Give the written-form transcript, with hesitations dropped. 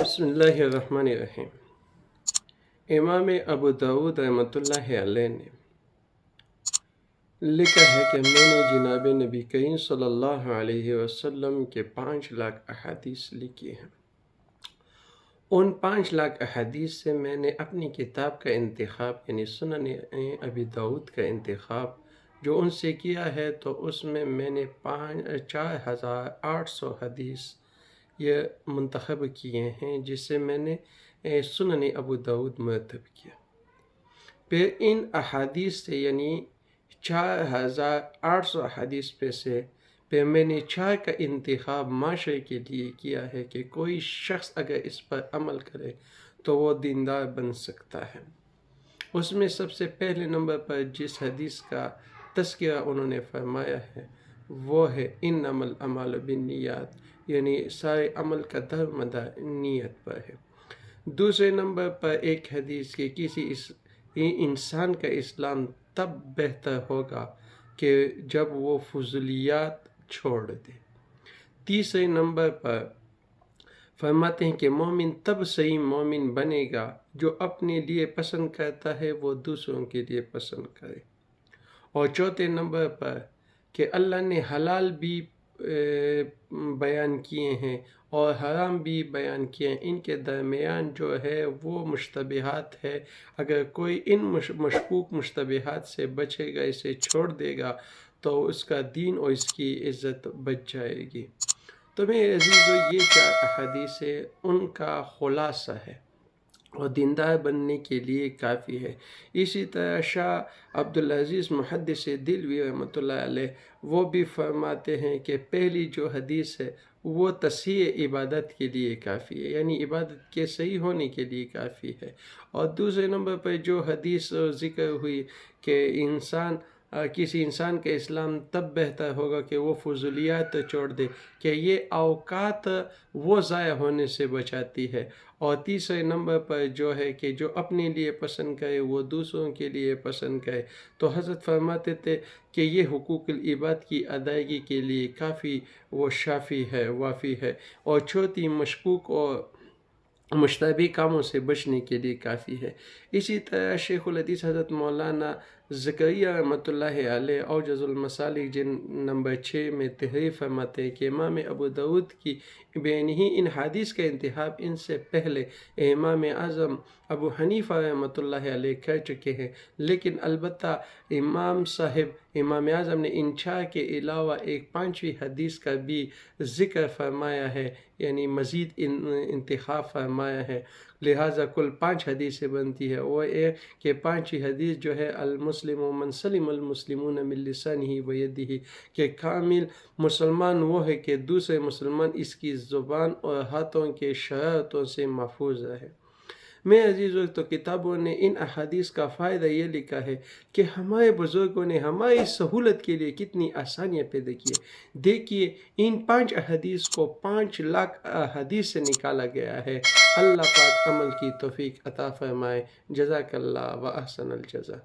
بسم اللہ الرحمن الرحیم۔ امام ابو داود رحمۃ اللہ علیہ نے لکھا ہے کہ میں نے جناب نبی کریم صلی اللہ علیہ وسلم کے 5 لاکھ احادیث لکھی ہیں۔ ان 5 لاکھ احادیث سے میں نے اپنی کتاب کا انتخاب یعنی سنن ابی داود کا انتخاب جو ان سے کیا ہے، تو اس میں نے 4800 حدیث یہ منتخب کیے ہیں، جس سے میں نے سنن ابو داود مرتب کیا۔ پھر ان احادیث سے یعنی 4800 احادیث پہ سے پھر میں نے 4 کا انتخاب معاشرے کے لیے کیا ہے کہ کوئی شخص اگر اس پر عمل کرے تو وہ دیندار بن سکتا ہے۔ اس میں سب سے پہلے نمبر پر جس حدیث کا تذکرہ انہوں نے فرمایا ہے وہ ہے انما الاعمال بالنیات، یعنی سارے عمل کا دارومدار نیت پر ہے۔ دوسرے نمبر پر ایک حدیث کہ کسی انسان کا اسلام تب بہتر ہوگا کہ جب وہ فضولیات چھوڑ دے۔ تیسرے نمبر پر فرماتے ہیں کہ مومن تب صحیح مومن بنے گا جو اپنے لیے پسند کرتا ہے وہ دوسروں کے لیے پسند کرے۔ اور چوتھے نمبر پر کہ اللہ نے حلال بھی بیان کیے ہیں اور حرام بھی بیان کیے ہیں، ان کے درمیان جو ہے وہ مشتبہات ہے۔ اگر کوئی ان مشکوک مشتبہات سے بچے گا، اسے چھوڑ دے گا، تو اس کا دین اور اس کی عزت بچ جائے گی۔ تو میرے عزیزو، یہ 4 احادیث ان کا خلاصہ ہے اور دیندار بننے کے لیے کافی ہے۔ اسی طرح شاہ عبدالعزیز محدث دہلوی رحمۃ اللہ علیہ وہ بھی فرماتے ہیں کہ پہلی جو حدیث ہے وہ تصحیح عبادت کے لیے کافی ہے، یعنی عبادت کے صحیح ہونے کے لیے کافی ہے۔ اور دوسرے نمبر پر جو حدیث ذکر ہوئی کہ کسی انسان کا اسلام تب بہتر ہوگا کہ وہ فضولیات چھوڑ دے، کہ یہ اوقات وہ ضائع ہونے سے بچاتی ہے۔ اور تیسرے نمبر پر جو ہے کہ جو اپنے لیے پسند کرے وہ دوسروں کے لیے پسند کرے۔ تو حضرت فرماتے تھے کہ یہ حقوق العباد کی ادائیگی کے لیے کافی وہ شافی ہے، وافی ہے۔ اور چوتھی مشکوک اور مشتبہ کاموں سے بچنے کے لیے کافی ہے۔ اسی طرح شیخ الحدیث حضرت مولانا زکریا رحمۃ اللہ علیہ اوجز المسالک جن نمبر 6 میں تحریر فرماتے ہیں کہ امام ابو داود کی بین ہی ان حدیث کا انتخاب ان سے پہلے امام اعظم ابو حنیفہ رحمۃ اللہ علیہ کر چکے ہیں، لیکن البتہ امام اعظم نے ان 4 کے علاوہ ایک 5ویں حدیث کا بھی ذکر فرمایا ہے، یعنی مزید انتخاب فرمایا ہے۔ لہٰذا کل 5 حدیثیں بنتی ہے۔ وہ یہ کہ 5ویں حدیث جو ہے المسلم من سلم المسلمون من لسانہ و یدہ، کہ کامل مسلمان وہ ہے کہ دوسرے مسلمان اس کی زبان اور ہاتھوں کے شرارتوں سے محفوظ رہے۔ میرے عزیزو، تو کتابوں نے ان احادیث کا فائدہ یہ لکھا ہے کہ ہمارے بزرگوں نے ہماری سہولت کے لیے کتنی آسانیاں پیدا کی ہیں۔ دیکھیے ان 5 احادیث کو 5 لاکھ احادیث سے نکالا گیا ہے۔ اللہ پاک عمل کی توفیق عطا فرمائے۔ جزاک اللہ و احسن الجزا۔